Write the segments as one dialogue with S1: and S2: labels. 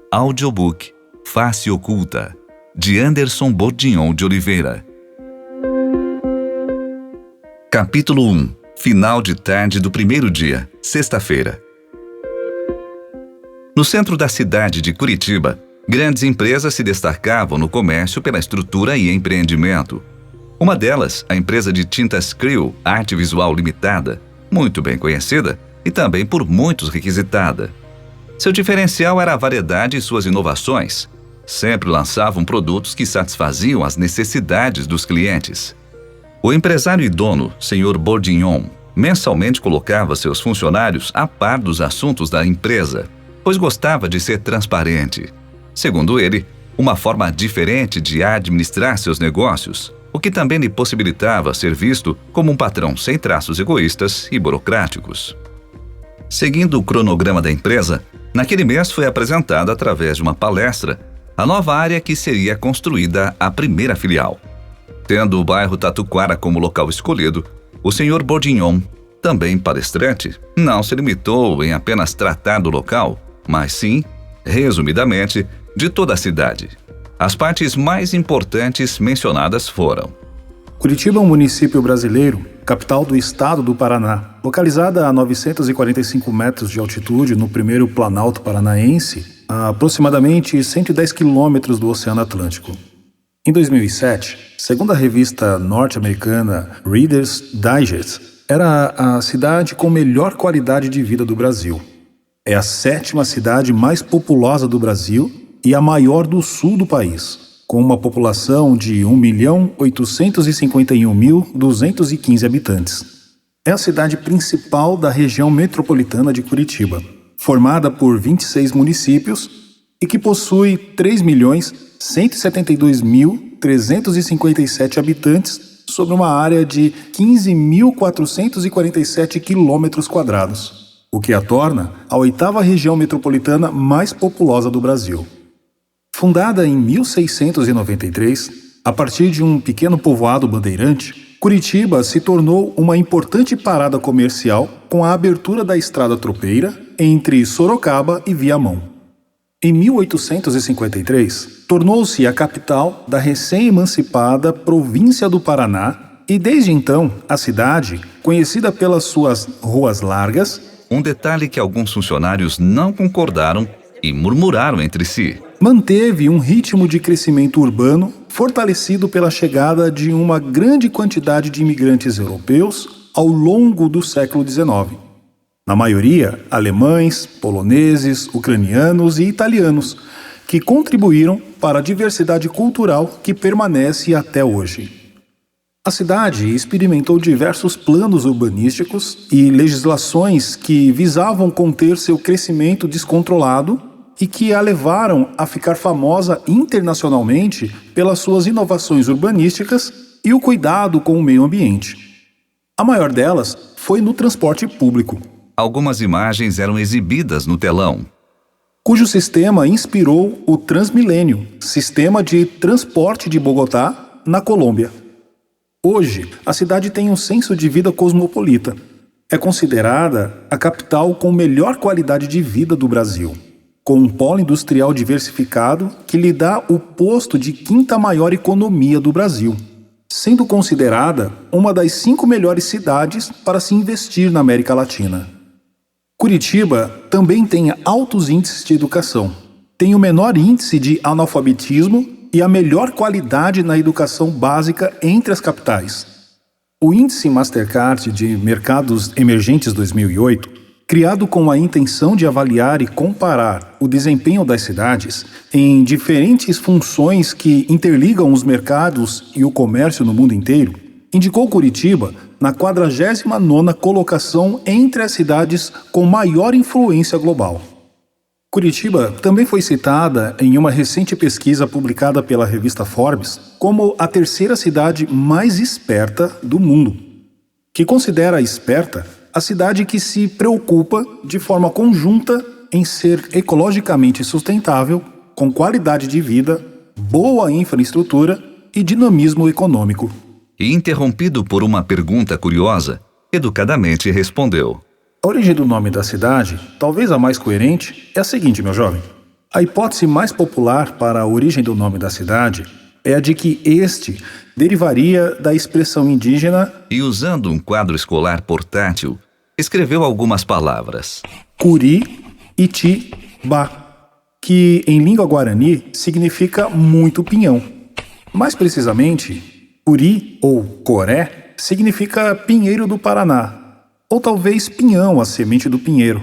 S1: Audiobook Face Oculta, de Anderson Bourdignon de Oliveira. Capítulo 1. Final de tarde do primeiro dia, sexta-feira. No centro da cidade de Curitiba, grandes empresas se destacavam no comércio pela estrutura e empreendimento. Uma delas, a empresa de tintas Krill Arte Visual Limitada, muito bem conhecida e também por muitos requisitada. Seu diferencial era a variedade e suas inovações. Sempre lançavam produtos que satisfaziam as necessidades dos clientes. O empresário e dono, Sr. Bourdignon, mensalmente colocava seus funcionários a par dos assuntos da empresa, pois gostava de ser transparente. Segundo ele, uma forma diferente de administrar seus negócios, o que também lhe possibilitava ser visto como um patrão sem traços egoístas e burocráticos. Seguindo o cronograma da empresa, naquele mês foi apresentada através de uma palestra a nova área que seria construída a primeira filial. Tendo o bairro Tatuquara como local escolhido, o Sr. Bourdignon, também palestrante, não se limitou em apenas tratar do local, mas sim, resumidamente, de toda a cidade. As partes mais importantes mencionadas foram:
S2: Curitiba é um município brasileiro, capital do estado do Paraná, localizada a 945 metros de altitude no primeiro Planalto Paranaense, a aproximadamente 110 quilômetros do Oceano Atlântico. Em 2007, segundo a revista norte-americana Reader's Digest, era a cidade com melhor qualidade de vida do Brasil. É a 7ª cidade mais populosa do Brasil e a maior do sul do país, com uma população de 1.851.215 habitantes. É a cidade principal da região metropolitana de Curitiba, formada por 26 municípios e que possui 3.172.357 habitantes sobre uma área de 15.447 quilômetros quadrados, o que a torna a 8ª região metropolitana mais populosa do Brasil. Fundada em 1693, a partir de um pequeno povoado bandeirante, Curitiba se tornou uma importante parada comercial com a abertura da estrada tropeira entre Sorocaba e Viamão. Em 1853, tornou-se a capital da recém-emancipada província do Paraná e, desde então, a cidade, conhecida pelas suas ruas largas.
S1: Um detalhe que alguns funcionários não concordaram e murmuraram entre si:
S2: manteve um ritmo de crescimento urbano fortalecido pela chegada de uma grande quantidade de imigrantes europeus ao longo do século XIX. Na maioria, alemães, poloneses, ucranianos e italianos, que contribuíram para a diversidade cultural que permanece até hoje. A cidade experimentou diversos planos urbanísticos e legislações que visavam conter seu crescimento descontrolado e que a levaram a ficar famosa internacionalmente pelas suas inovações urbanísticas e o cuidado com o meio ambiente. A maior delas foi no transporte público.
S1: Algumas imagens eram exibidas no telão,
S2: cujo sistema inspirou o Transmilênio, sistema de transporte de Bogotá, na Colômbia. Hoje, a cidade tem um senso de vida cosmopolita. É considerada a capital com melhor qualidade de vida do Brasil, com um polo industrial diversificado que lhe dá o posto de 5ª maior economia do Brasil, sendo considerada uma das 5 melhores cidades para se investir na América Latina. Curitiba também tem altos índices de educação, tem o menor índice de analfabetismo e a melhor qualidade na educação básica entre as capitais. O índice Mastercard de Mercados Emergentes 2008, criado com a intenção de avaliar e comparar o desempenho das cidades em diferentes funções que interligam os mercados e o comércio no mundo inteiro, indicou Curitiba na 49ª colocação entre as cidades com maior influência global. Curitiba também foi citada em uma recente pesquisa publicada pela revista Forbes como a 3ª cidade mais esperta do mundo, que considera esperta a cidade que se preocupa de forma conjunta em ser ecologicamente sustentável, com qualidade de vida, boa infraestrutura e dinamismo econômico.
S1: E interrompido por uma pergunta curiosa, educadamente respondeu:
S2: A origem do nome da cidade, talvez a mais coerente, é a seguinte, meu jovem. A hipótese mais popular para a origem do nome da cidade é a de que este derivaria da expressão indígena
S1: E usando um quadro escolar portátil, escreveu algumas palavras.
S2: Curi Iti Ba, que em língua guarani significa muito pinhão. Mais precisamente, Curi ou Coré significa pinheiro do Paraná, ou talvez pinhão, a semente do pinheiro.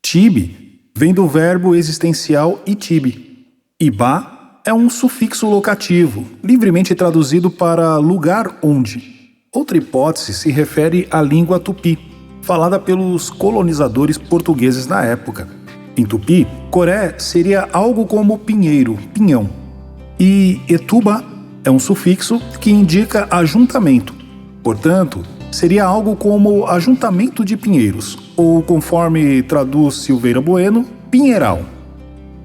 S2: Tibe vem do verbo existencial itibe. Ibá é um sufixo locativo, livremente traduzido para lugar onde. Outra hipótese se refere à língua tupi, falada pelos colonizadores portugueses na época. Em tupi, Coré seria algo como pinheiro, pinhão. E etuba é um sufixo que indica ajuntamento. Portanto, seria algo como ajuntamento de pinheiros, ou conforme traduz Silveira Bueno, pinheiral.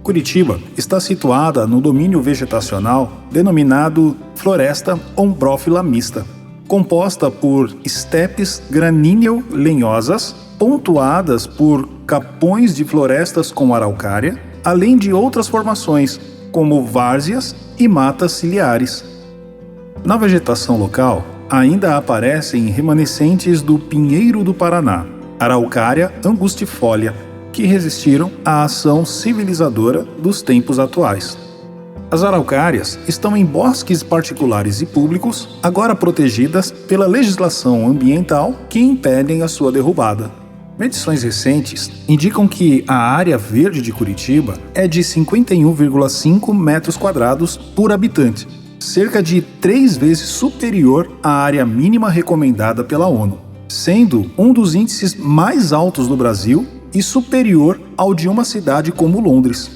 S2: Curitiba está situada no domínio vegetacional denominado Floresta Ombrófila Mista, composta por estepes gramíneo-lenhosas, pontuadas por capões de florestas com araucária, além de outras formações, como várzeas e matas ciliares. Na vegetação local, ainda aparecem remanescentes do pinheiro do Paraná, araucária angustifolia, que resistiram à ação civilizadora dos tempos atuais. As araucárias estão em bosques particulares e públicos, agora protegidas pela legislação ambiental que impedem a sua derrubada. Medições recentes indicam que a área verde de Curitiba é de 51,5 metros quadrados por habitante, cerca de 3 vezes superior à área mínima recomendada pela ONU, sendo um dos índices mais altos do Brasil e superior ao de uma cidade como Londres.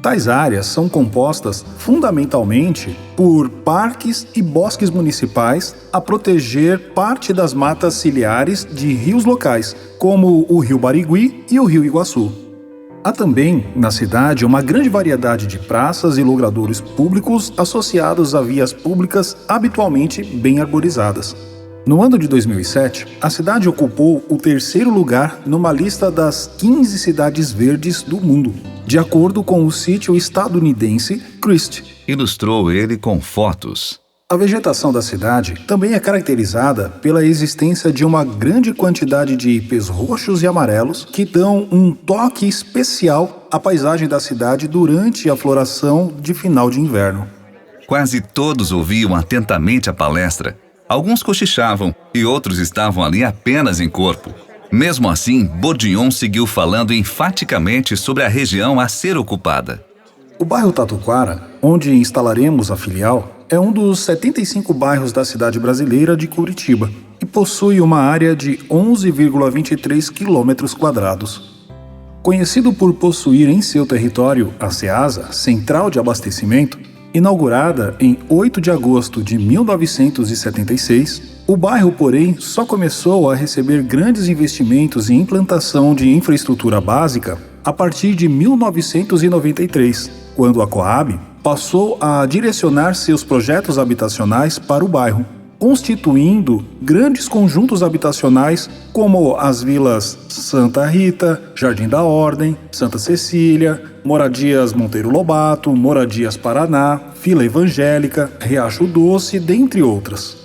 S2: Tais áreas são compostas fundamentalmente por parques e bosques municipais a proteger parte das matas ciliares de rios locais, como o Rio Barigui e o Rio Iguaçu. Há também, na cidade, uma grande variedade de praças e logradouros públicos associados a vias públicas habitualmente bem arborizadas. No ano de 2007, a cidade ocupou o 3º lugar numa lista das 15 cidades verdes do mundo, de acordo com o sítio estadunidense Christie.
S1: Ilustrou ele com fotos.
S2: A vegetação da cidade também é caracterizada pela existência de uma grande quantidade de ipês roxos e amarelos que dão um toque especial à paisagem da cidade durante a floração de final de inverno.
S1: Quase todos ouviam atentamente a palestra. Alguns cochichavam e outros estavam ali apenas em corpo. Mesmo assim, Bourdion seguiu falando enfaticamente sobre a região a ser ocupada.
S2: O bairro Tatuquara, onde instalaremos a filial, é um dos 75 bairros da cidade brasileira de Curitiba e possui uma área de 11,23 km². Conhecido por possuir em seu território a CEASA, Central de Abastecimento, inaugurada em 8 de agosto de 1976, o bairro, porém, só começou a receber grandes investimentos em implantação de infraestrutura básica a partir de 1993, quando a Coab passou a direcionar seus projetos habitacionais para o bairro, constituindo grandes conjuntos habitacionais como as vilas Santa Rita, Jardim da Ordem, Santa Cecília, Moradias Monteiro Lobato, Moradias Paraná, Vila Evangélica, Riacho Doce, dentre outras.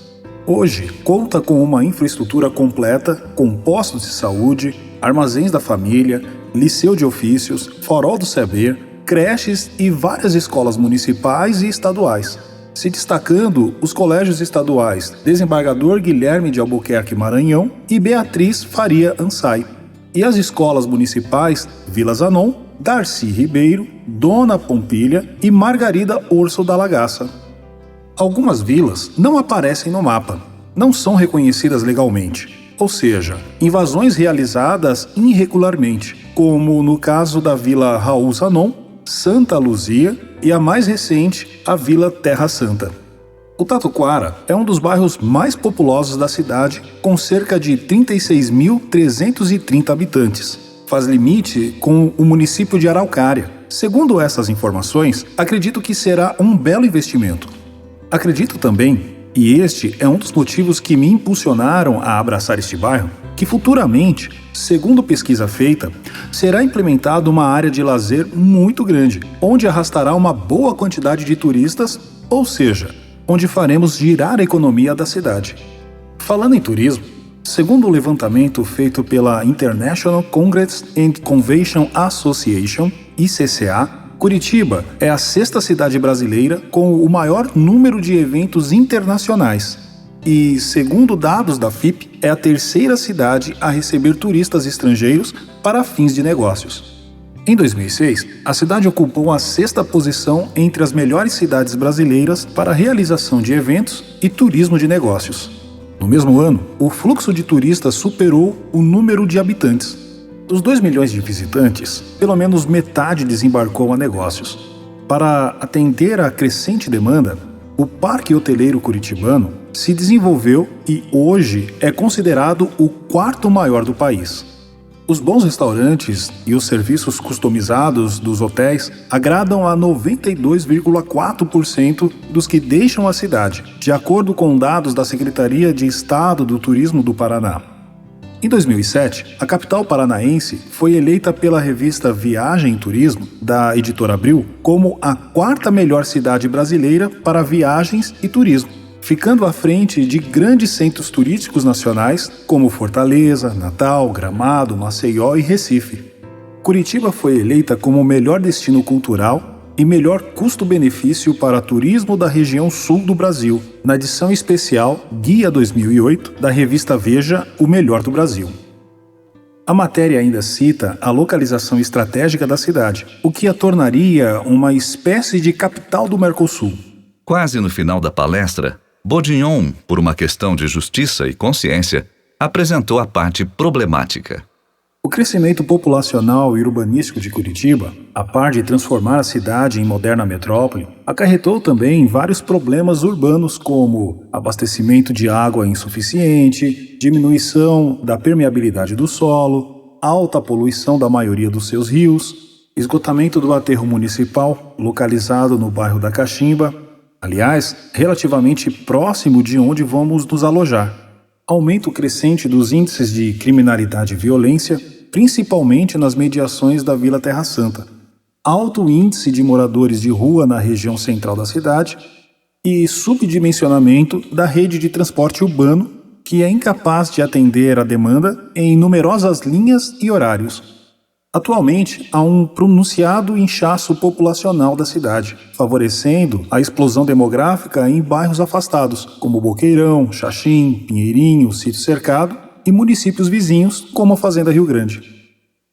S2: Hoje, conta com uma infraestrutura completa com postos de saúde, armazéns da família, liceu de ofícios, farol do saber, creches e várias escolas municipais e estaduais, se destacando os colégios estaduais Desembargador Guilherme de Albuquerque Maranhão e Beatriz Faria Ansai, e as escolas municipais Vila Zanon, Darcy Ribeiro, Dona Pompilha e Margarida Orso da Lagaça. Algumas vilas não aparecem no mapa, não são reconhecidas legalmente, ou seja, invasões realizadas irregularmente, como no caso da Vila Raul Zanon, Santa Luzia e a mais recente, a Vila Terra Santa. O Tatuquara é um dos bairros mais populosos da cidade, com cerca de 36.330 habitantes. Faz limite com o município de Araucária. Segundo essas informações, acredito que será um belo investimento. Acredito também E este é um dos motivos que me impulsionaram a abraçar este bairro, que futuramente, segundo pesquisa feita, será implementada uma área de lazer muito grande, onde arrastará uma boa quantidade de turistas, ou seja, onde faremos girar a economia da cidade. Falando em turismo, segundo o levantamento feito pela International Congress and Convention Association, ICCA, Curitiba é a 6ª cidade brasileira com o maior número de eventos internacionais e, segundo dados da FIP, é a 3ª cidade a receber turistas estrangeiros para fins de negócios. Em 2006, a cidade ocupou a 6ª posição entre as melhores cidades brasileiras para a realização de eventos e turismo de negócios. No mesmo ano, o fluxo de turistas superou o número de habitantes. Dos 2 milhões de visitantes, pelo menos metade desembarcou a negócios. Para atender à crescente demanda, o Parque Hoteleiro Curitibano se desenvolveu e hoje é considerado o 4º maior do país. Os bons restaurantes e os serviços customizados dos hotéis agradam a 92,4% dos que deixam a cidade, de acordo com dados da Secretaria de Estado do Turismo do Paraná. Em 2007, a capital paranaense foi eleita pela revista Viagem e Turismo, da editora Abril, como a 4ª melhor cidade brasileira para viagens e turismo, ficando à frente de grandes centros turísticos nacionais como Fortaleza, Natal, Gramado, Maceió e Recife. Curitiba foi eleita como o melhor destino cultural e melhor custo-benefício para turismo da região sul do Brasil, na edição especial Guia 2008 da revista Veja, o melhor do Brasil. A matéria ainda cita a localização estratégica da cidade, o que a tornaria uma espécie de capital do Mercosul.
S1: Quase no final da palestra, Bourdion, por uma questão de justiça e consciência, apresentou a parte problemática.
S2: O crescimento populacional e urbanístico de Curitiba, a par de transformar a cidade em moderna metrópole, acarretou também vários problemas urbanos como abastecimento de água insuficiente, diminuição da permeabilidade do solo, alta poluição da maioria dos seus rios, esgotamento do aterro municipal, localizado no bairro da Caximba, aliás, relativamente próximo de onde vamos nos alojar. Aumento crescente dos índices de criminalidade e violência, principalmente nas mediações da Vila Terra Santa. Alto índice de moradores de rua na região central da cidade e subdimensionamento da rede de transporte urbano, que é incapaz de atender a demanda em numerosas linhas e horários. Atualmente, há um pronunciado inchaço populacional da cidade, favorecendo a explosão demográfica em bairros afastados, como Boqueirão, Xaxim, Pinheirinho, Sítio Cercado e municípios vizinhos, como a Fazenda Rio Grande.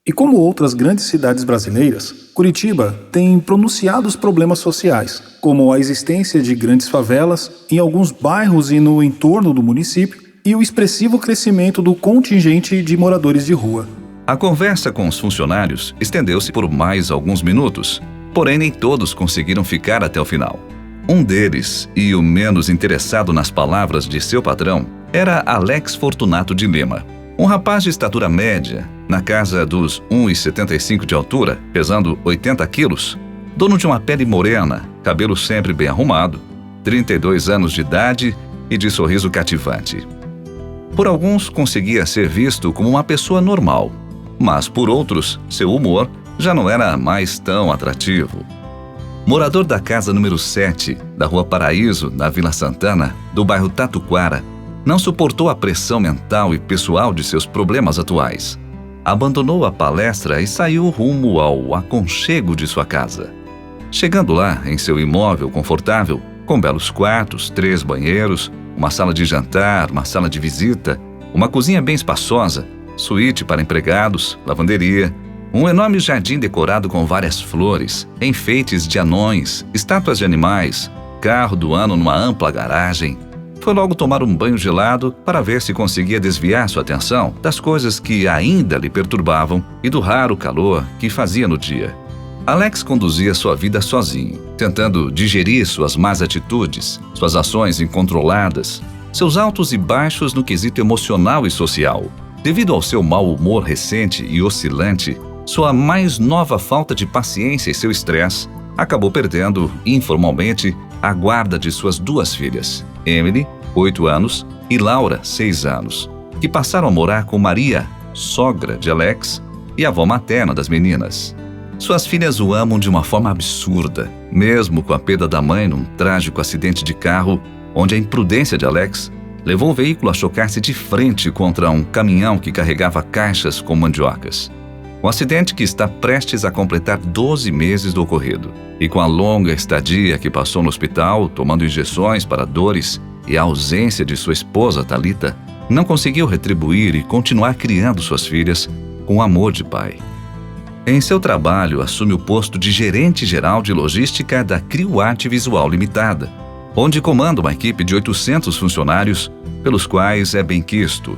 S2: E como outras grandes cidades brasileiras, Curitiba tem pronunciados problemas sociais, como a existência de grandes favelas em alguns bairros e no entorno do município e o expressivo crescimento do contingente de moradores de rua.
S1: A conversa com os funcionários estendeu-se por mais alguns minutos, porém nem todos conseguiram ficar até o final. Um deles, e o menos interessado nas palavras de seu patrão, era Alex Fortunato de Lima, um rapaz de estatura média, na casa dos 1,75 de altura, pesando 80 quilos, dono de uma pele morena, cabelo sempre bem arrumado, 32 anos de idade e de sorriso cativante. Por alguns conseguia ser visto como uma pessoa normal, mas por outros, seu humor já não era mais tão atrativo. Morador da casa número 7, da Rua Paraíso, na Vila Santana, do bairro Tatuquara, não suportou a pressão mental e pessoal de seus problemas atuais. Abandonou a palestra e saiu rumo ao aconchego de sua casa. Chegando lá, em seu imóvel confortável, com belos quartos, 3 banheiros, uma sala de jantar, uma sala de visita, uma cozinha bem espaçosa, suíte para empregados, lavanderia, um enorme jardim decorado com várias flores, enfeites de anões, estátuas de animais, carro do ano numa ampla garagem. Foi logo tomar um banho gelado para ver se conseguia desviar sua atenção das coisas que ainda lhe perturbavam e do raro calor que fazia no dia. Alex conduzia sua vida sozinho, tentando digerir suas más atitudes, suas ações incontroladas, seus altos e baixos no quesito emocional e social. Devido ao seu mau humor recente e oscilante, sua mais nova falta de paciência e seu estresse, acabou perdendo, informalmente, a guarda de suas 2 filhas. Emily, 8 anos, e Laura, 6 anos, que passaram a morar com Maria, sogra de Alex e avó materna das meninas. Suas filhas o amam de uma forma absurda, mesmo com a perda da mãe num trágico acidente de carro, onde a imprudência de Alex levou o veículo a chocar-se de frente contra um caminhão que carregava caixas com mandiocas. Um acidente que está prestes a completar 12 meses do ocorrido. E com a longa estadia que passou no hospital, tomando injeções para dores e a ausência de sua esposa, Thalita, não conseguiu retribuir e continuar criando suas filhas com o amor de pai. Em seu trabalho, assume o posto de gerente-geral de logística da Crio Arte Visual Limitada, onde comanda uma equipe de 800 funcionários, pelos quais é benquisto.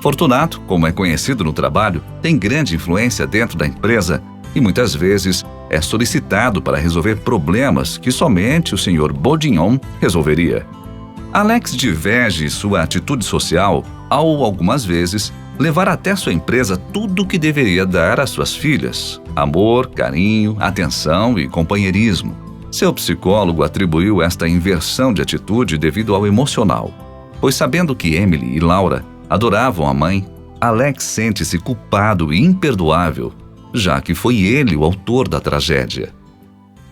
S1: Fortunato, como é conhecido no trabalho, tem grande influência dentro da empresa e muitas vezes é solicitado para resolver problemas que somente o Sr. Bourdignon resolveria. Alex diverge sua atitude social ao, algumas vezes, levar até sua empresa tudo o que deveria dar às suas filhas: amor, carinho, atenção e companheirismo. Seu psicólogo atribuiu esta inversão de atitude devido ao emocional, pois sabendo que Emily e Laura adoravam a mãe, Alex sente-se culpado e imperdoável, já que foi ele o autor da tragédia.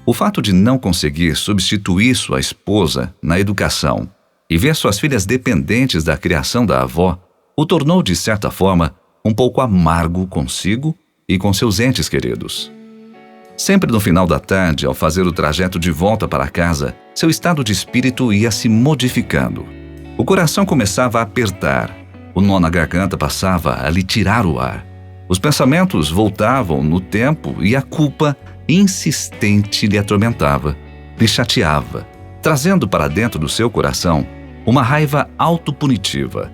S1: O fato de não conseguir substituir sua esposa na educação e ver suas filhas dependentes da criação da avó o tornou, de certa forma, um pouco amargo consigo e com seus entes queridos. Sempre no final da tarde, ao fazer o trajeto de volta para casa, seu estado de espírito ia se modificando. O coração começava a apertar, o nó na garganta passava a lhe tirar o ar. Os pensamentos voltavam no tempo e a culpa insistente lhe atormentava, lhe chateava, trazendo para dentro do seu coração uma raiva autopunitiva.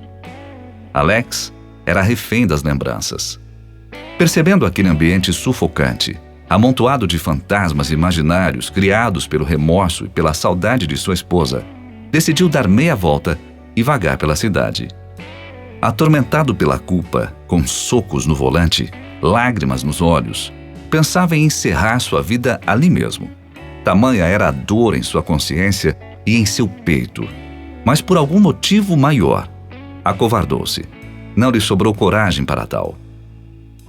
S1: Alex era refém das lembranças. Percebendo aquele ambiente sufocante, amontoado de fantasmas imaginários criados pelo remorso e pela saudade de sua esposa, decidiu dar meia volta e vagar pela cidade. Atormentado pela culpa, com socos no volante, lágrimas nos olhos, pensava em encerrar sua vida ali mesmo. Tamanha era a dor em sua consciência e em seu peito. Mas por algum motivo maior, acovardou-se. Não lhe sobrou coragem para tal.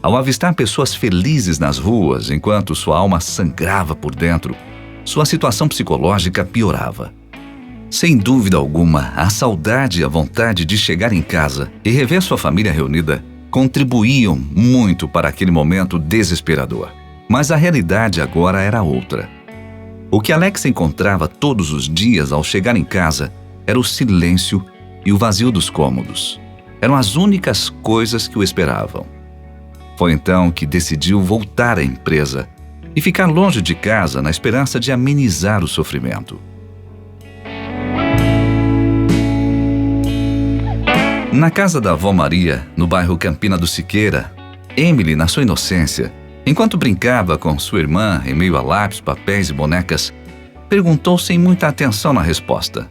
S1: Ao avistar pessoas felizes nas ruas enquanto sua alma sangrava por dentro, sua situação psicológica piorava. Sem dúvida alguma, a saudade e a vontade de chegar em casa e rever sua família reunida contribuíam muito para aquele momento desesperador. Mas a realidade agora era outra. O que Alex encontrava todos os dias ao chegar em casa era o silêncio e o vazio dos cômodos. Eram as únicas coisas que o esperavam. Foi então que decidiu voltar à empresa e ficar longe de casa na esperança de amenizar o sofrimento. Na casa da avó Maria, no bairro Campina do Siqueira, Emily, na sua inocência, enquanto brincava com sua irmã em meio a lápis, papéis e bonecas, perguntou sem muita atenção na resposta: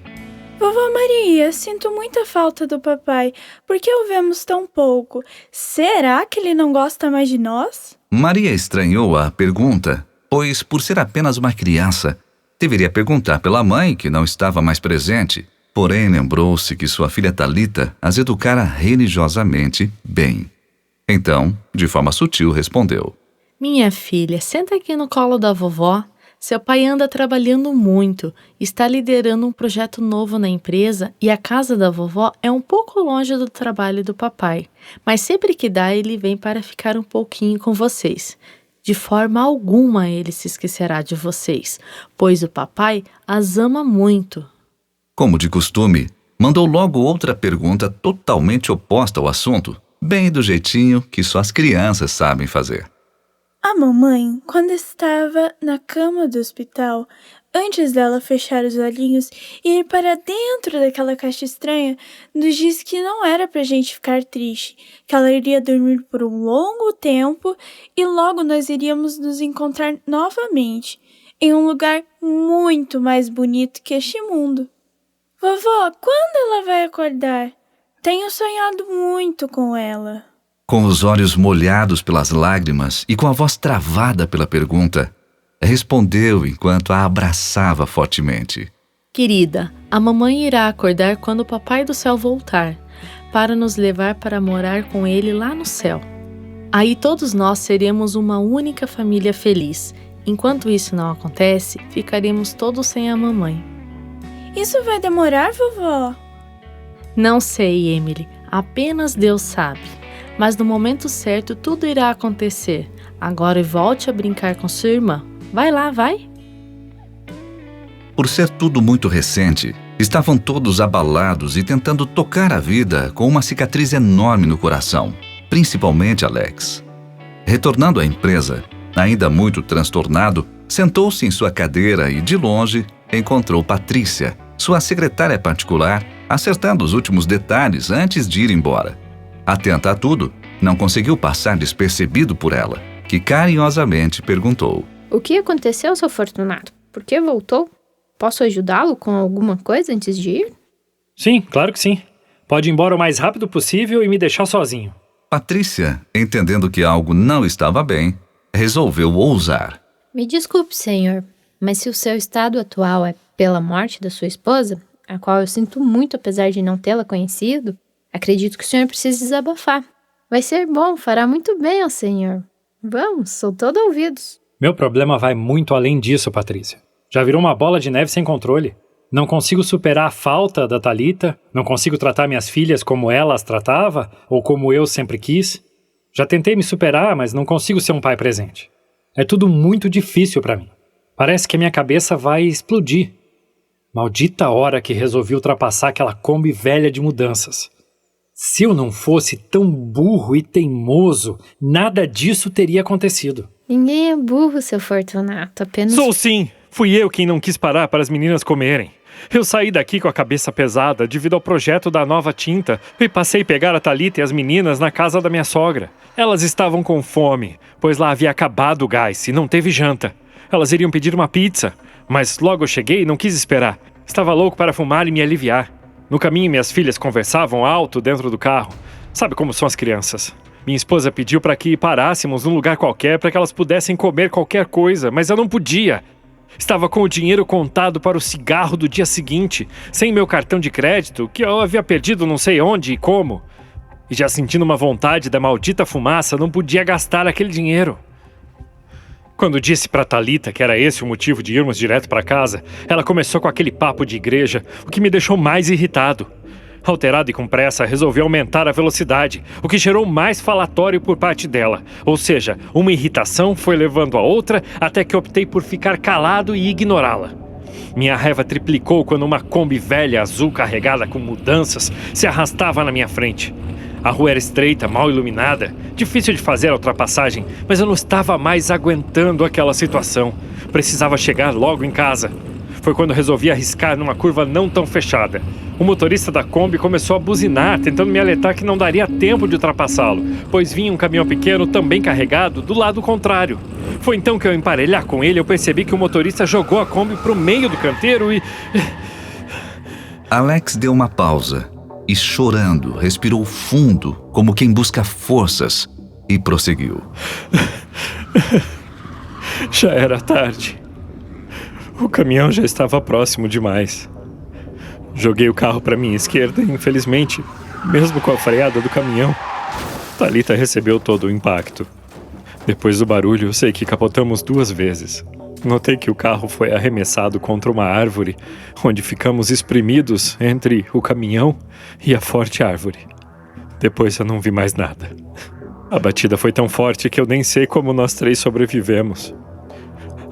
S3: Vovó Maria, sinto muita falta do papai. Por que o vemos tão pouco? Será que ele não gosta mais de nós?
S1: Maria estranhou a pergunta, pois, por ser apenas uma criança, deveria perguntar pela mãe, que não estava mais presente. Porém, lembrou-se que sua filha Thalita as educara religiosamente bem. Então, de forma sutil, respondeu:
S4: Minha filha, senta aqui no colo da vovó. Seu pai anda trabalhando muito, está liderando um projeto novo na empresa e a casa da vovó é um pouco longe do trabalho do papai. Mas sempre que dá, ele vem para ficar um pouquinho com vocês. De forma alguma ele se esquecerá de vocês, pois o papai as ama muito.
S1: Como de costume, mandou logo outra pergunta totalmente oposta ao assunto, bem do jeitinho que só as crianças sabem fazer.
S3: A mamãe, quando estava na cama do hospital, antes dela fechar os olhinhos e ir para dentro daquela caixa estranha, nos disse que não era pra gente ficar triste, que ela iria dormir por um longo tempo e logo nós iríamos nos encontrar novamente, em um lugar muito mais bonito que este mundo. Vovó, quando ela vai acordar? Tenho sonhado muito com ela.
S1: Com os olhos molhados pelas lágrimas e com a voz travada pela pergunta, respondeu enquanto a abraçava fortemente:
S4: Querida, a mamãe irá acordar quando o Papai do Céu voltar, para nos levar para morar com ele lá no céu. Aí todos nós seremos uma única família feliz. Enquanto isso não acontece, ficaremos todos sem a mamãe.
S3: Isso vai demorar, vovó?
S4: Não sei, Emily. Apenas Deus sabe. Mas no momento certo tudo irá acontecer. Agora volte a brincar com sua irmã. Vai lá, vai.
S1: Por ser tudo muito recente, estavam todos abalados e tentando tocar a vida com uma cicatriz enorme no coração, principalmente Alex. Retornando à empresa, ainda muito transtornado, sentou-se em sua cadeira e, de longe, encontrou Patrícia, sua secretária particular, acertando os últimos detalhes antes de ir embora. Atenta a tudo, não conseguiu passar despercebido por ela, que carinhosamente perguntou:
S5: O que aconteceu, seu Fortunato? Por que voltou? Posso ajudá-lo com alguma coisa antes de ir?
S6: Sim, claro que sim. Pode ir embora o mais rápido possível e me deixar sozinho.
S1: Patrícia, entendendo que algo não estava bem, resolveu ousar.
S5: Me desculpe, senhor, mas se o seu estado atual é pela morte da sua esposa, a qual eu sinto muito apesar de não tê-la conhecido, acredito que o senhor precisa desabafar. Vai ser bom, fará muito bem ao senhor. Vamos, sou todo ouvidos.
S6: Meu problema vai muito além disso, Patrícia. Já virou uma bola de neve sem controle. Não consigo superar a falta da Thalita, não consigo tratar minhas filhas como ela as tratava, ou como eu sempre quis. Já tentei me superar, mas não consigo ser um pai presente. É tudo muito difícil para mim. Parece que a minha cabeça vai explodir. Maldita hora que resolvi ultrapassar aquela Kombi velha de mudanças. Se eu não fosse tão burro e teimoso, nada disso teria acontecido.
S5: Ninguém é burro, seu Fortunato, apenas...
S6: Sou sim! Fui eu quem não quis parar para as meninas comerem. Eu saí daqui com a cabeça pesada devido ao projeto da nova tinta e passei a pegar a Thalita e as meninas na casa da minha sogra. Elas estavam com fome, pois lá havia acabado o gás e não teve janta. Elas iriam pedir uma pizza, mas logo eu cheguei e não quis esperar. Estava louco para fumar e me aliviar. No caminho, minhas filhas conversavam alto dentro do carro. Sabe como são as crianças? Minha esposa pediu para que parássemos num lugar qualquer para que elas pudessem comer qualquer coisa, mas eu não podia. Estava com o dinheiro contado para o cigarro do dia seguinte, sem meu cartão de crédito, que eu havia perdido não sei onde e como. E já sentindo uma vontade da maldita fumaça, não podia gastar aquele dinheiro. Quando disse para Thalita que era esse o motivo de irmos direto para casa, ela começou com aquele papo de igreja, o que me deixou mais irritado. Alterado e com pressa, resolvi aumentar a velocidade, o que gerou mais falatório por parte dela. Ou seja, uma irritação foi levando a outra até que optei por ficar calado e ignorá-la. Minha raiva triplicou quando uma Kombi velha azul carregada com mudanças se arrastava na minha frente. A rua era estreita, mal iluminada, difícil de fazer a ultrapassagem, mas eu não estava mais aguentando aquela situação. Precisava chegar logo em casa. Foi quando resolvi arriscar numa curva não tão fechada. O motorista da Kombi começou a buzinar, tentando me alertar que não daria tempo de ultrapassá-lo, pois vinha um caminhão pequeno também carregado do lado contrário. Foi então que ao emparelhar com ele, eu percebi que o motorista jogou a Kombi para o meio do canteiro e...
S1: Alex deu uma pausa e, chorando, respirou fundo, como quem busca forças, e prosseguiu.
S6: Já era tarde. O caminhão já estava próximo demais. Joguei o carro para minha esquerda e, infelizmente, mesmo com a freada do caminhão, Thalita recebeu todo o impacto. Depois do barulho, eu sei que capotamos 2 vezes. Notei que o carro foi arremessado contra uma árvore, onde ficamos espremidos entre o caminhão e a forte árvore. Depois eu não vi mais nada. A batida foi tão forte que eu nem sei como nós 3 sobrevivemos.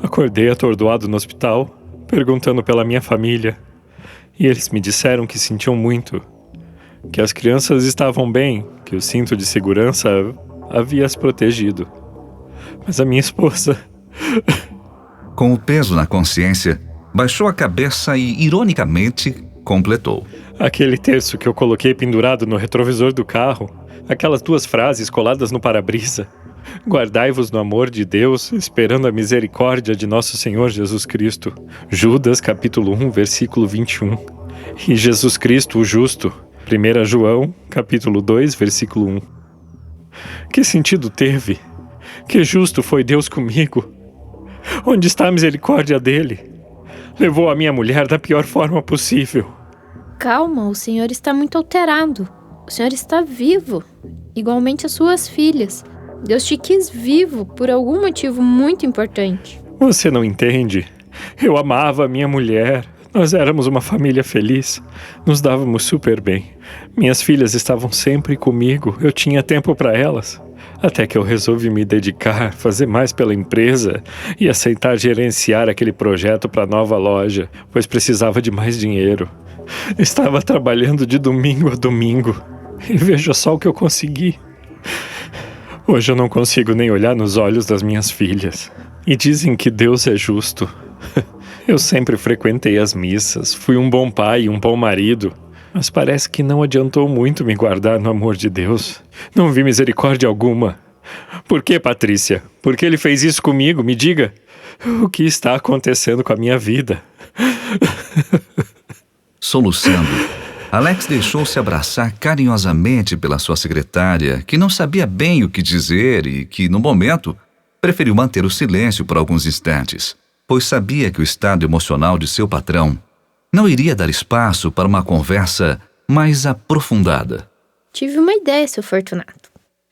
S6: Acordei atordoado no hospital, perguntando pela minha família, e eles me disseram que sentiam muito, que as crianças estavam bem, que o cinto de segurança havia as protegido. Mas a minha esposa...
S1: Com o peso na consciência, baixou a cabeça e, ironicamente, completou.
S6: Aquele terço que eu coloquei pendurado no retrovisor do carro, aquelas 2 frases coladas no para-brisa. Guardai-vos no amor de Deus, esperando a misericórdia de nosso Senhor Jesus Cristo. Judas, capítulo 1, versículo 21. E Jesus Cristo, o justo. 1 João, capítulo 2, versículo 1. Que sentido teve? Que justo foi Deus comigo? Onde está a misericórdia dele? Levou a minha mulher da pior forma possível.
S5: Calma, o senhor está muito alterado. O senhor está vivo, igualmente as suas filhas. Deus te quis vivo por algum motivo muito importante.
S6: Você não entende? Eu amava a minha mulher. Nós éramos uma família feliz. Nos dávamos super bem. Minhas filhas estavam sempre comigo. Eu tinha tempo para elas. Até que eu resolvi me dedicar, fazer mais pela empresa e aceitar gerenciar aquele projeto para a nova loja, pois precisava de mais dinheiro. Estava trabalhando de domingo a domingo. E veja só o que eu consegui. Hoje eu não consigo nem olhar nos olhos das minhas filhas. E dizem que Deus é justo. Eu sempre frequentei as missas, fui um bom pai e um bom marido, mas parece que não adiantou muito me guardar no amor de Deus. Não vi misericórdia alguma. Por que, Patrícia? Por que ele fez isso comigo? Me diga. O que está acontecendo com a minha vida?
S1: Soluçando, Alex deixou-se abraçar carinhosamente pela sua secretária, que não sabia bem o que dizer e que, no momento, preferiu manter o silêncio por alguns instantes, pois sabia que o estado emocional de seu patrão não iria dar espaço para uma conversa mais aprofundada.
S5: Tive uma ideia, seu Fortunato.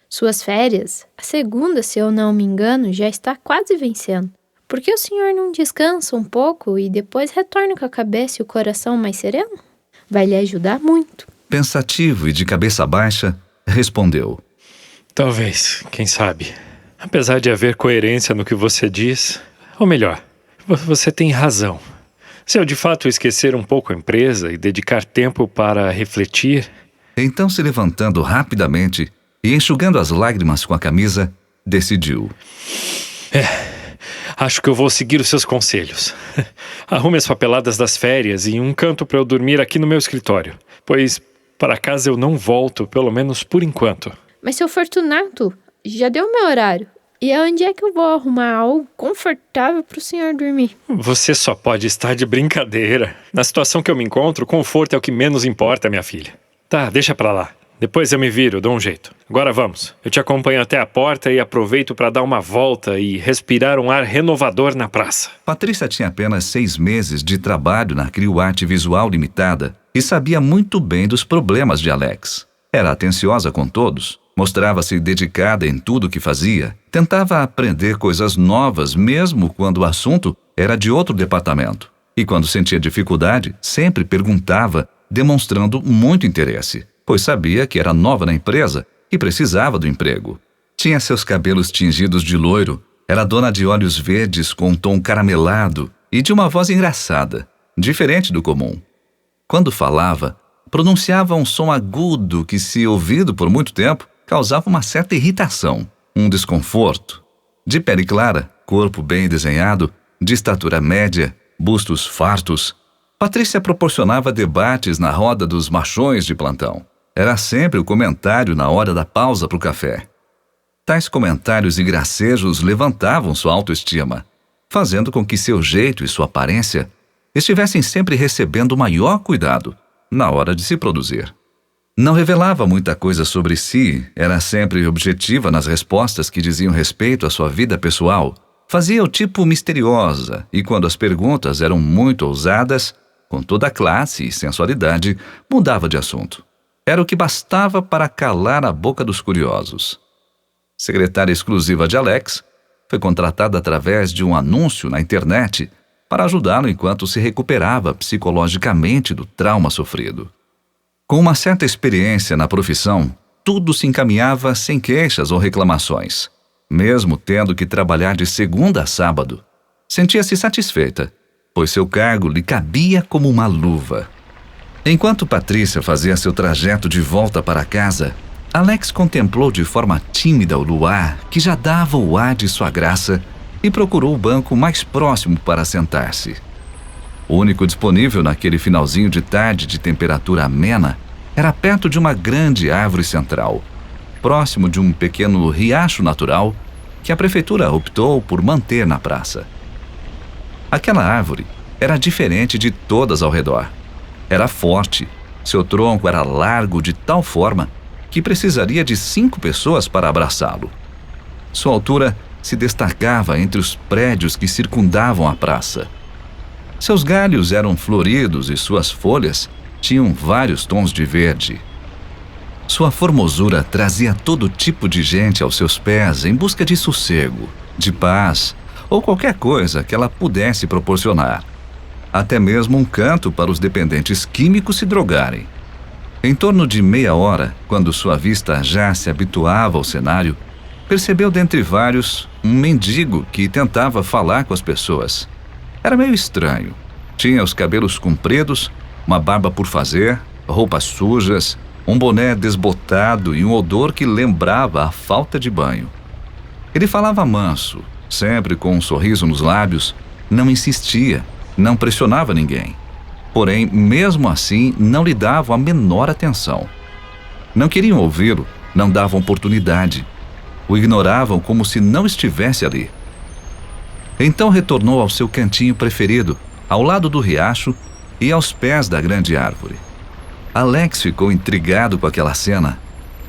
S5: Suas férias, a segunda, se eu não me engano, já está quase vencendo. Por que o senhor não descansa um pouco e depois retorna com a cabeça e o coração mais sereno? Vai lhe ajudar muito.
S1: Pensativo e de cabeça baixa, respondeu:
S6: Talvez, quem sabe. Apesar de haver coerência no que você diz, ou melhor, você tem razão. Se eu de fato esquecer um pouco a empresa e dedicar tempo para refletir...
S1: Então, se levantando rapidamente e enxugando as lágrimas com a camisa, decidiu:
S6: Acho que eu vou seguir os seus conselhos. Arrume as papeladas das férias e um canto para eu dormir aqui no meu escritório, pois para casa eu não volto, pelo menos por enquanto.
S5: Mas, seu Fortunato, já deu meu horário. E onde é que eu vou arrumar algo confortável para o senhor dormir?
S6: Você só pode estar de brincadeira. Na situação que eu me encontro, conforto é o que menos importa, minha filha. Tá, deixa pra lá. Depois eu me viro, dou um jeito. Agora vamos. Eu te acompanho até a porta e aproveito para dar uma volta e respirar um ar renovador na praça.
S1: Patrícia tinha apenas 6 meses de trabalho na Crio Arte Visual Limitada e sabia muito bem dos problemas de Alex. Era atenciosa com todos, mostrava-se dedicada em tudo o que fazia, tentava aprender coisas novas mesmo quando o assunto era de outro departamento. E quando sentia dificuldade, sempre perguntava, demonstrando muito interesse, pois sabia que era nova na empresa e precisava do emprego. Tinha seus cabelos tingidos de loiro, era dona de olhos verdes com um tom caramelado e de uma voz engraçada, diferente do comum. Quando falava, pronunciava um som agudo que, se ouvido por muito tempo, causava uma certa irritação, um desconforto. De pele clara, corpo bem desenhado, de estatura média, bustos fartos, Patrícia proporcionava debates na roda dos machões de plantão. Era sempre o comentário na hora da pausa para o café. Tais comentários e gracejos levantavam sua autoestima, fazendo com que seu jeito e sua aparência estivessem sempre recebendo o maior cuidado na hora de se produzir. Não revelava muita coisa sobre si, era sempre objetiva nas respostas que diziam respeito à sua vida pessoal. Fazia o tipo misteriosa e, quando as perguntas eram muito ousadas, com toda a classe e sensualidade, mudava de assunto. Era o que bastava para calar a boca dos curiosos. Secretária exclusiva de Alex, foi contratada através de um anúncio na internet para ajudá-lo enquanto se recuperava psicologicamente do trauma sofrido. Com uma certa experiência na profissão, tudo se encaminhava sem queixas ou reclamações. Mesmo tendo que trabalhar de segunda a sábado, sentia-se satisfeita, pois seu cargo lhe cabia como uma luva. Enquanto Patrícia fazia seu trajeto de volta para casa, Alex contemplou de forma tímida o luar que já dava o ar de sua graça e procurou o banco mais próximo para sentar-se. O único disponível naquele finalzinho de tarde de temperatura amena era perto de uma grande árvore central, próximo de um pequeno riacho natural que a prefeitura optou por manter na praça. Aquela árvore era diferente de todas ao redor. Era forte, seu tronco era largo de tal forma que precisaria de 5 pessoas para abraçá-lo. Sua altura se destacava entre os prédios que circundavam a praça. Seus galhos eram floridos e suas folhas tinham vários tons de verde. Sua formosura trazia todo tipo de gente aos seus pés em busca de sossego, de paz ou qualquer coisa que ela pudesse proporcionar. Até mesmo um canto para os dependentes químicos se drogarem. Em torno de meia hora, quando sua vista já se habituava ao cenário, percebeu dentre vários um mendigo que tentava falar com as pessoas. Era meio estranho. Tinha os cabelos compridos, uma barba por fazer, roupas sujas, um boné desbotado e um odor que lembrava a falta de banho. Ele falava manso, sempre com um sorriso nos lábios, não insistia, não pressionava ninguém. Porém, mesmo assim, não lhe davam a menor atenção. Não queriam ouvi-lo, não davam oportunidade. O ignoravam como se não estivesse ali. Então retornou ao seu cantinho preferido, ao lado do riacho e aos pés da grande árvore. Alex ficou intrigado com aquela cena,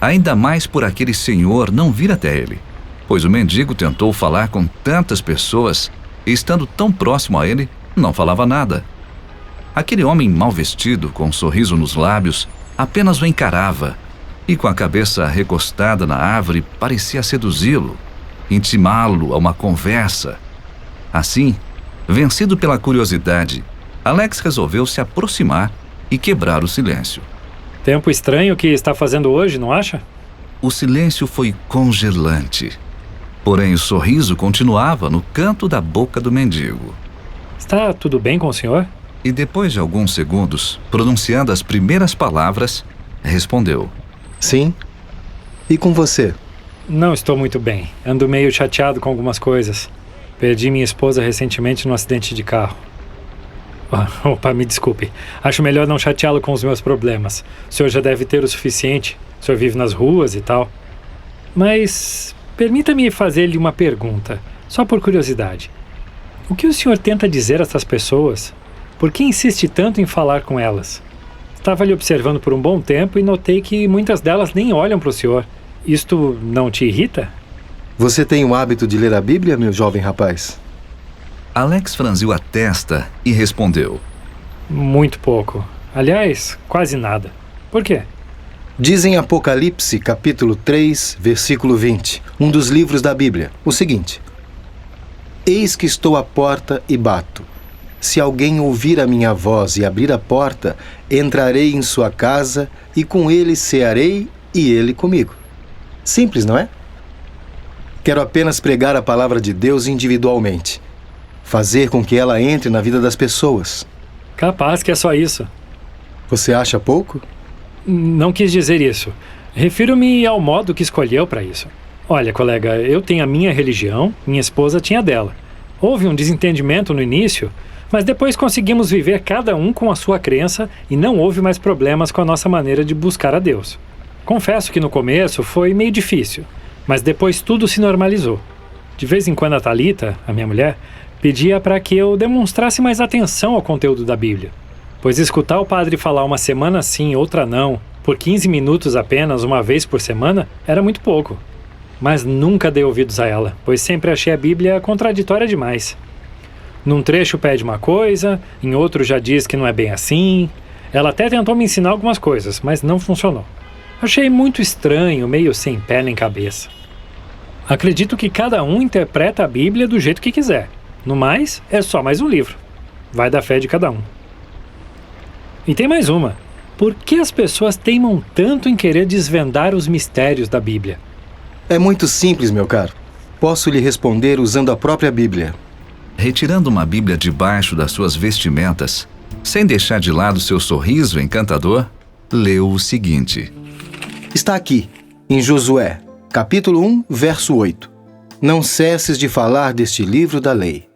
S1: ainda mais por aquele senhor não vir até ele, pois o mendigo tentou falar com tantas pessoas e, estando tão próximo a ele, não falava nada. Aquele homem mal vestido, com um sorriso nos lábios, apenas o encarava e, com a cabeça recostada na árvore, parecia seduzi-lo, intimá-lo a uma conversa. Assim, vencido pela curiosidade, Alex resolveu se aproximar e quebrar o silêncio.
S6: Tempo estranho que está fazendo hoje, não acha?
S1: O silêncio foi congelante. Porém, o sorriso continuava no canto da boca do mendigo.
S6: Está tudo bem com o senhor?
S1: E depois de alguns segundos, pronunciando as primeiras palavras, respondeu:
S7: Sim. E com você?
S6: Não estou muito bem. Ando meio chateado com algumas coisas. Perdi minha esposa recentemente num acidente de carro. Opa, me desculpe. Acho melhor não chateá-lo com os meus problemas. O senhor já deve ter o suficiente. O senhor vive nas ruas e tal. Mas permita-me fazer-lhe uma pergunta, só por curiosidade. O que o senhor tenta dizer a essas pessoas? Por que insiste tanto em falar com elas? Estava lhe observando por um bom tempo e notei que muitas delas nem olham para o senhor. Isto não te irrita?
S7: Você tem o hábito de ler a Bíblia, meu jovem rapaz?
S1: Alex franziu a testa e respondeu:
S6: Muito pouco. Aliás, quase nada. Por quê?
S7: Diz em Apocalipse, capítulo 3, versículo 20, um dos livros da Bíblia, o seguinte: Eis que estou à porta e bato. Se alguém ouvir a minha voz e abrir a porta, entrarei em sua casa e com ele cearei e ele comigo. Simples, não é? Quero apenas pregar a palavra de Deus individualmente. Fazer com que ela entre na vida das pessoas.
S6: Capaz que é só isso.
S7: Você acha pouco?
S6: Não quis dizer isso. Refiro-me ao modo que escolheu para isso. Olha, colega, eu tenho a minha religião, minha esposa tinha a dela. Houve um desentendimento no início, mas depois conseguimos viver cada um com a sua crença e não houve mais problemas com a nossa maneira de buscar a Deus. Confesso que no começo foi meio difícil, mas depois tudo se normalizou. De vez em quando a Thalita, a minha mulher, pedia para que eu demonstrasse mais atenção ao conteúdo da Bíblia, pois escutar o padre falar uma semana sim, outra não, por 15 minutos apenas, uma vez por semana, era muito pouco. Mas nunca dei ouvidos a ela, pois sempre achei a Bíblia contraditória demais. Num trecho pede uma coisa, em outro já diz que não é bem assim. Ela até tentou me ensinar algumas coisas, mas não funcionou. Achei muito estranho, meio sem pé nem cabeça. Acredito que cada um interpreta a Bíblia do jeito que quiser. No mais, é só mais um livro. Vai da fé de cada um. E tem mais uma. Por que as pessoas teimam tanto em querer desvendar os mistérios da Bíblia?
S7: É muito simples, meu caro. Posso lhe responder usando a própria Bíblia.
S1: Retirando uma Bíblia debaixo das suas vestimentas, sem deixar de lado seu sorriso encantador, leu o seguinte:
S7: Está aqui, em Josué, capítulo 1, verso 8. Não cesses de falar deste livro da lei.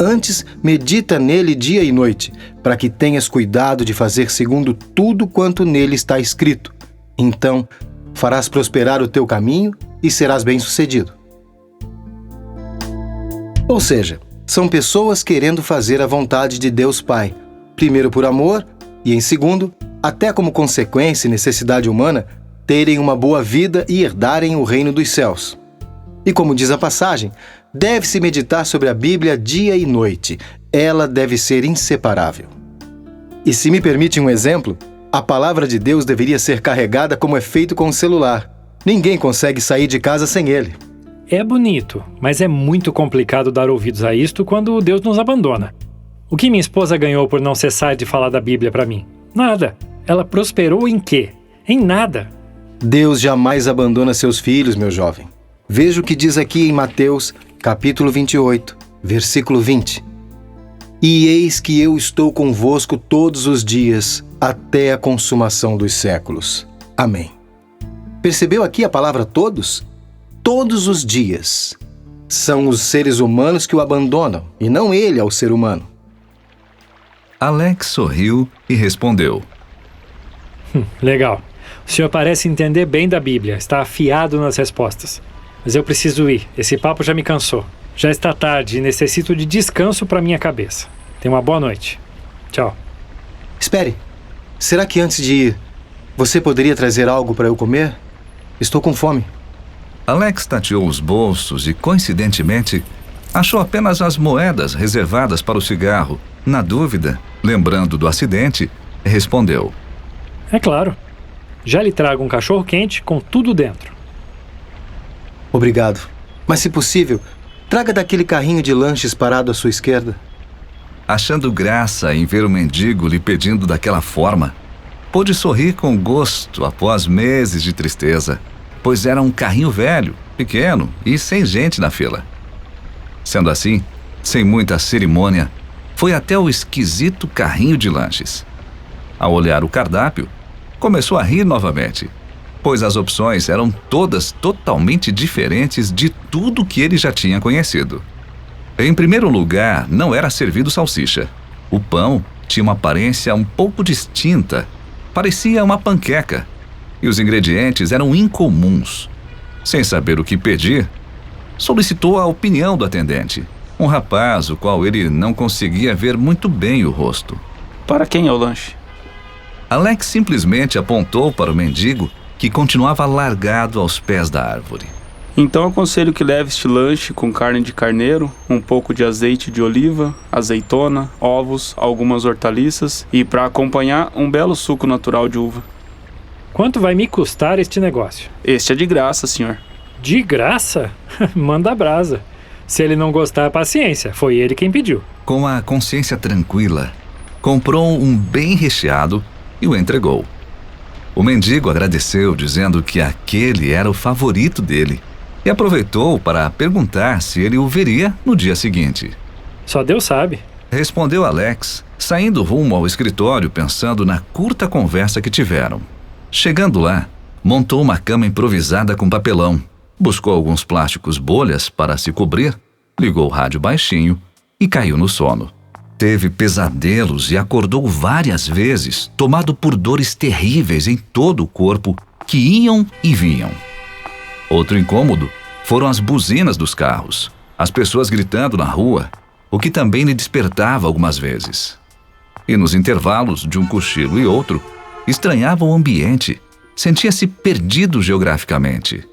S7: Antes, medita nele dia e noite, para que tenhas cuidado de fazer segundo tudo quanto nele está escrito. Então, farás prosperar o teu caminho e serás bem-sucedido. Ou seja, são pessoas querendo fazer a vontade de Deus Pai, primeiro por amor e, em segundo, até como consequência e necessidade humana, terem uma boa vida e herdarem o reino dos céus. E como diz a passagem, deve-se meditar sobre a Bíblia dia e noite, ela deve ser inseparável. E se me permite um exemplo, a palavra de Deus deveria ser carregada como é feito com o celular. Ninguém consegue sair de casa sem ele.
S6: É bonito, mas é muito complicado dar ouvidos a isto quando Deus nos abandona. O que minha esposa ganhou por não cessar de falar da Bíblia para mim? Nada. Ela prosperou em quê? Em nada.
S7: Deus jamais abandona seus filhos, meu jovem. Veja o que diz aqui em Mateus, capítulo 28, versículo 20. E eis que eu estou convosco todos os dias, até a consumação dos séculos. Amém. Percebeu aqui a palavra todos? Todos os dias. São os seres humanos que o abandonam, e não ele ao ser humano.
S1: Alex sorriu e respondeu:
S6: Legal. O senhor parece entender bem da Bíblia, está afiado nas respostas. Mas eu preciso ir, esse papo já me cansou. Já está tarde e necessito de descanso para minha cabeça. Tenha uma boa noite. Tchau.
S7: Espere. Será que antes de ir, você poderia trazer algo para eu comer? Estou com fome.
S1: Alex tateou os bolsos e, coincidentemente, achou apenas as moedas reservadas para o cigarro. Na dúvida, lembrando do acidente, respondeu:
S6: É claro. Já lhe trago um cachorro quente com tudo dentro.
S7: Obrigado. Mas, se possível, traga daquele carrinho de lanches parado à sua esquerda.
S1: Achando graça em ver o mendigo lhe pedindo daquela forma, pôde sorrir com gosto após meses de tristeza, pois era um carrinho velho, pequeno e sem gente na fila. Sendo assim, sem muita cerimônia, foi até o esquisito carrinho de lanches. Ao olhar o cardápio, começou a rir novamente, pois as opções eram todas totalmente diferentes de tudo que ele já tinha conhecido. Em primeiro lugar, não era servido salsicha. O pão tinha uma aparência um pouco distinta, parecia uma panqueca, e os ingredientes eram incomuns. Sem saber o que pedir, solicitou a opinião do atendente, um rapaz o qual ele não conseguia ver muito bem o rosto.
S8: Para quem é o lanche?
S1: Alex simplesmente apontou para o mendigo, que continuava largado aos pés da árvore.
S8: Então aconselho que leve este lanche com carne de carneiro, um pouco de azeite de oliva, azeitona, ovos, algumas hortaliças e, para acompanhar, um belo suco natural de uva.
S6: Quanto vai me custar este negócio?
S8: Este é de graça, senhor.
S6: De graça? Manda brasa. Se ele não gostar, paciência. Foi ele quem pediu.
S1: Com a consciência tranquila, comprou um bem recheado e o entregou. O mendigo agradeceu, dizendo que aquele era o favorito dele, e aproveitou para perguntar se ele o veria no dia seguinte.
S6: Só Deus sabe.
S1: Respondeu Alex, saindo rumo ao escritório pensando na curta conversa que tiveram. Chegando lá, montou uma cama improvisada com papelão, buscou alguns plásticos bolhas para se cobrir, ligou o rádio baixinho e caiu no sono. Teve pesadelos e acordou várias vezes, tomado por dores terríveis em todo o corpo que iam e vinham. Outro incômodo foram as buzinas dos carros, as pessoas gritando na rua, o que também lhe despertava algumas vezes. E nos intervalos de um cochilo e outro, estranhava o ambiente, sentia-se perdido geograficamente.